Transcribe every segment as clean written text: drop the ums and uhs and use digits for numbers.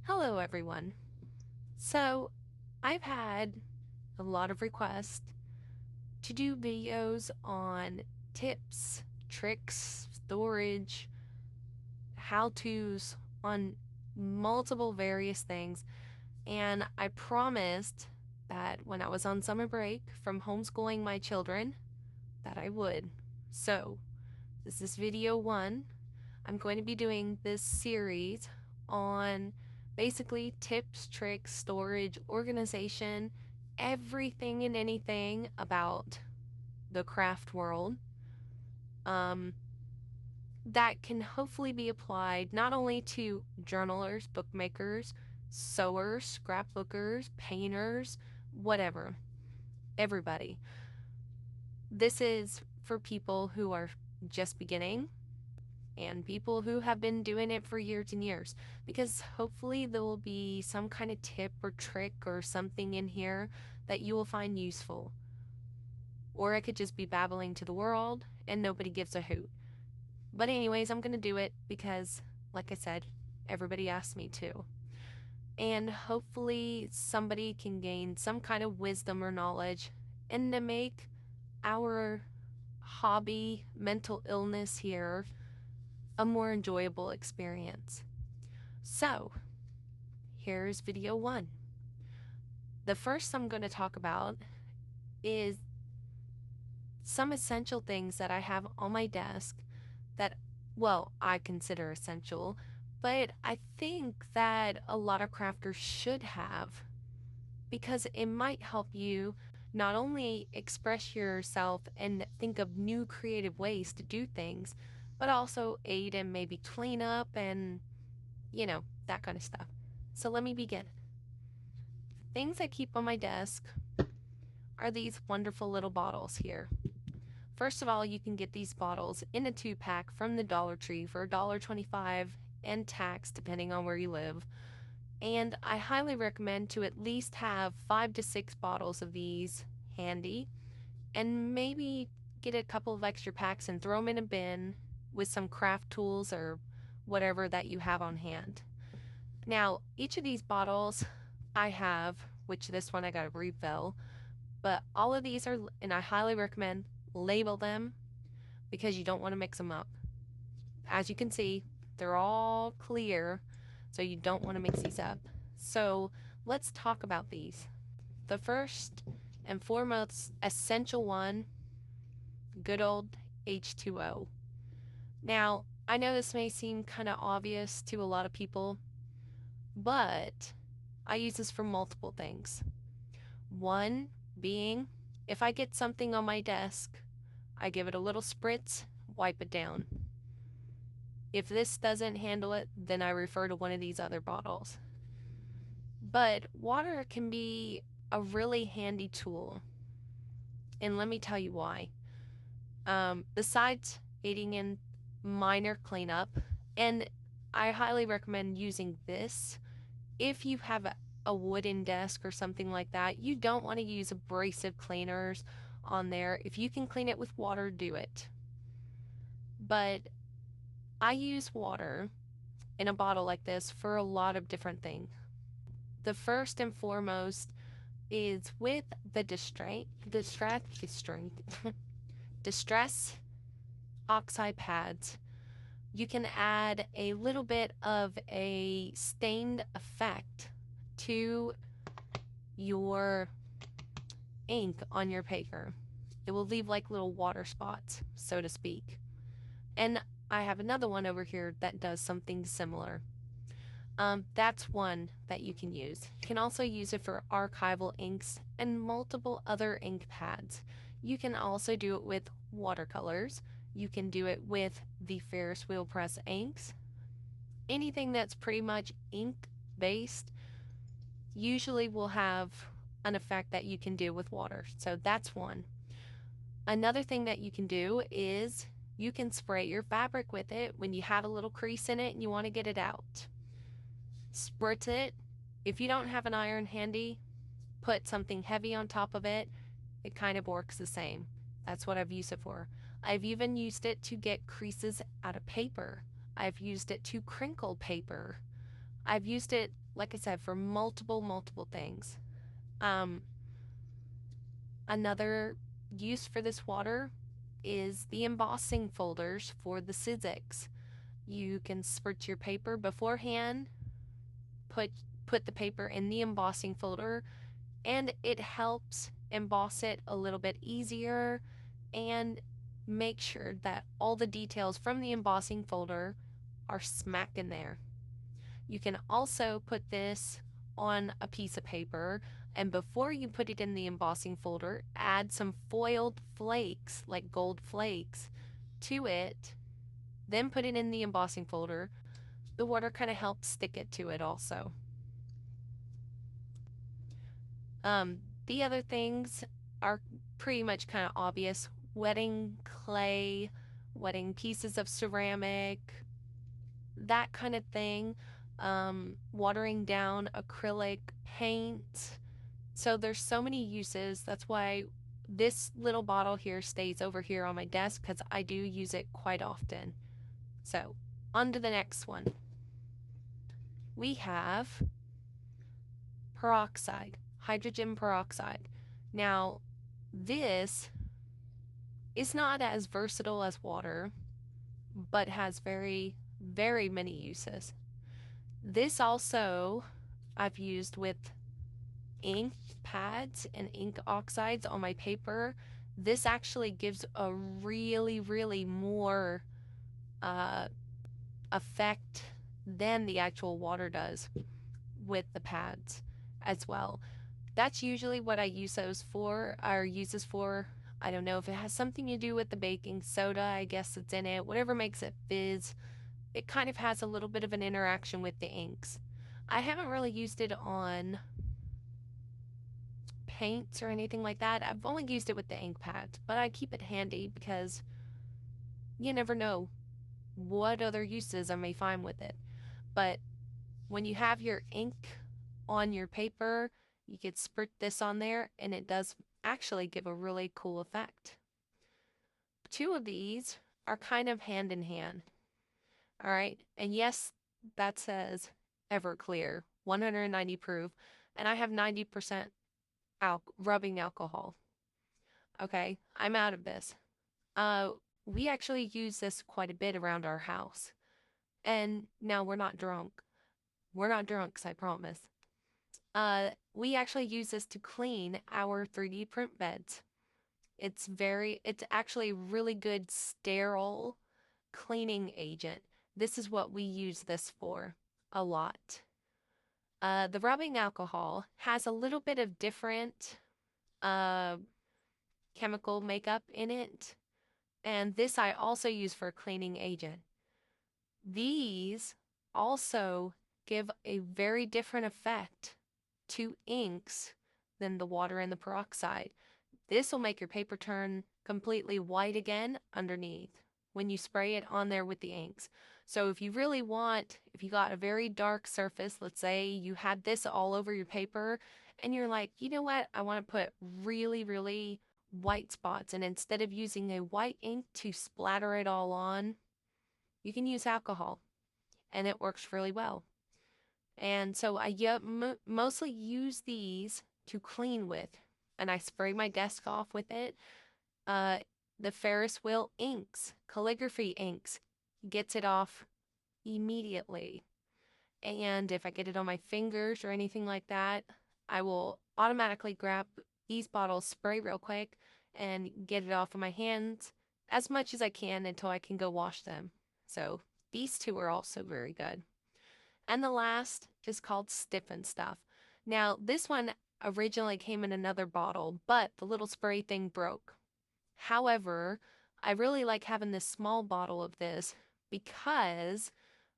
Hello, everyone. So, I've had a lot of requests to do videos on tips, tricks, storage, how-tos on multiple various things, and I promised that when I was on summer break from homeschooling my children that I would. So, this is video 1. I'm going to be doing this series on basically tips, tricks, storage, organization, everything and anything about the craft world um, that can hopefully be applied not only to journalers, bookmakers, sewers, scrapbookers, painters, whatever, everybody. This is for people who are just beginning and people who have been doing it for years and years, because hopefully there will be some kind of tip or trick or something in here that you will find useful. Or I could just be babbling to the world and nobody gives a hoot. But anyways, I'm going to do it because, like I said, everybody asked me to. And hopefully somebody can gain some kind of wisdom or knowledge and to make our hobby, mental illness here, a more enjoyable experience. So, here's video 1. The first I'm going to talk about is some essential things that I have on my desk that, well, I consider essential, but I think that a lot of crafters should have because it might help you not only express yourself and think of new creative ways to do things, but also aid in maybe cleanup and, that kind of stuff. So let me begin. Things I keep on my desk are these wonderful little bottles here. First of all, you can get these bottles in a 2-pack from the Dollar Tree for $1.25 and tax depending on where you live. And I highly recommend to at least have 5 to 6 bottles of these handy and maybe get a couple of extra packs and throw them in a bin with some craft tools or whatever that you have on hand. Now, each of these bottles I have, which this one I got a refill, but all of these are, and I highly recommend label them because you don't want to mix them up. As you can see, they're all clear, so you don't want to mix these up. So let's talk about these. The first and foremost essential one, good old H2O. Now, I know this may seem kind of obvious to a lot of people, but I use this for multiple things. One being, if I get something on my desk, I give it a little spritz, wipe it down. If this doesn't handle it, then I refer to one of these other bottles. But water can be a really handy tool, and let me tell you why. Besides aiding in minor cleanup, and I highly recommend using this if you have a wooden desk or something like that. You don't want to use abrasive cleaners on there. If you can clean it with water, do it. But I use water in a bottle like this for a lot of different things. The first and foremost is with the distress oxide pads. You can add a little bit of a stained effect to your ink on your paper. It will leave like little water spots, so to speak. And I have another one over here that does something similar. That's one that you can use. You can also use it for archival inks and multiple other ink pads. You can also do it with watercolors. You can do it with the Ferris wheel press inks. Anything that's pretty much ink based usually will have an effect that you can do with water. So that's one. Another thing that you can do is you can spray your fabric with it when you have a little crease in it and you want to get it out. Spritz it. If you don't have an iron handy, put something heavy on top of it. It kind of works the same. That's what I've used it for. I've even used it to get creases out of paper. I've used it to crinkle paper. I've used it, like I said, for multiple things. Um, Another use for this water is the embossing folders for the Sizzix. You can spritz your paper beforehand, put put the paper in the embossing folder, and it helps emboss it a little bit easier and make sure that all the details from the embossing folder are smack in there. You can also put this on a piece of paper, and before you put it in the embossing folder, add some foiled flakes, like gold flakes, to it, then put it in the embossing folder. The water kind of helps stick it to it also. Um, the other things are pretty much kind of obvious. Wetting clay, wetting pieces of ceramic, that kind of thing. Watering down acrylic paint. So there's so many uses. That's why this little bottle here stays over here on my desk, because I do use it quite often. So on to the next one. We have peroxide, hydrogen peroxide. Now, this is not as versatile as water, but has very many uses. This also I've used with ink pads and ink oxides on my paper. This actually gives a really more uh, effect than the actual water does with the pads as well. That's usually what I use those for, or use this for. I don't know if it has something to do with the baking soda, I guess it's in it, whatever makes it fizz. It kind of has a little bit of an interaction with the inks. I haven't really used it on paints or anything like that. I've only used it with the ink pads, but I keep it handy because you never know what other uses I may find with it. But when you have your ink on your paper, you could spurt this on there and it does actually give a really cool effect. Two of these are kind of hand in hand. All right. And yes, that says Everclear, 190 proof, and I have 90% rubbing alcohol. Okay, I'm out of this. Uh, we actually use this quite a bit around our house. And now we're not drunk. We're not drunks, I promise. We actually use this to clean our 3D print beds. It's actually really good sterile cleaning agent. This is what we use this for a lot. The rubbing alcohol has a little bit of different uh, chemical makeup in it, and this I also use for a cleaning agent. These also give a very different effect to inks than the water and the peroxide. This will make your paper turn completely white again underneath when you spray it on there with the inks. So if you really want, if you got a very dark surface, let's say you had this all over your paper and you're like, you know what, I want to put really white spots, and instead of using a white ink to splatter it all on, you can use alcohol and it works really well. And so I mostly use these to clean with, and I spray my desk off with it. Uh, the Ferris wheel inks, calligraphy inks, gets it off immediately. And if I get it on my fingers or anything like that, I will automatically grab these bottles, spray real quick, and get it off of my hands as much as I can until I can go wash them. So these two are also very good. And the last is called Stiffen Stuff. Now, this one originally came in another bottle, but the little spray thing broke. However, I really like having this small bottle of this because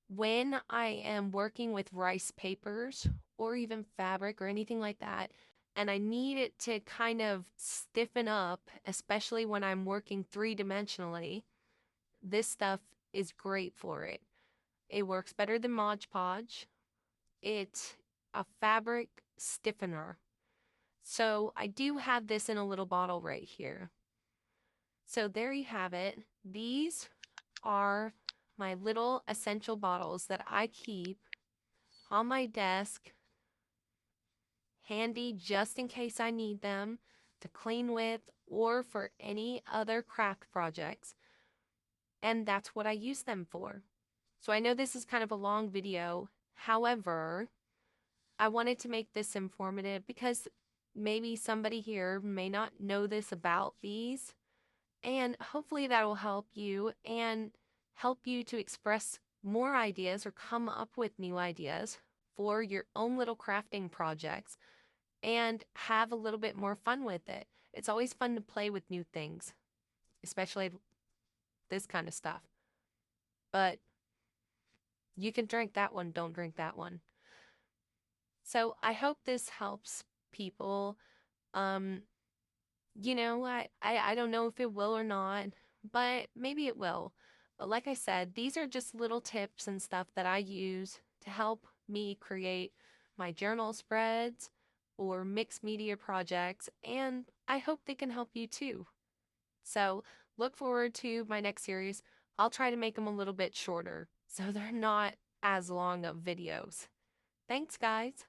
when I am working with rice papers or even fabric or anything like that, and I need it to kind of stiffen up, especially when I'm working three-dimensionally, this stuff is great for it. It works better than Mod Podge. It's a fabric stiffener. So I do have this in a little bottle right here. So there you have it. These are my little essential bottles that I keep on my desk, handy just in case I need them to clean with or for any other craft projects. And that's what I use them for. So I know this is kind of a long video. However, I wanted to make this informative because maybe somebody here may not know this about these. And hopefully that will help you and help you to express more ideas or come up with new ideas for your own little crafting projects and have a little bit more fun with it. It's always fun to play with new things, especially this kind of stuff. But you can drink that one, don't drink that one. So I hope this helps people. Um, I don't know if it will or not, but maybe it will. But like I said, these are just little tips and stuff that I use to help me create my journal spreads or mixed media projects, and I hope they can help you too. So look forward to my next series. I'll try to make them a little bit shorter so they're not as long of videos. Thanks, guys.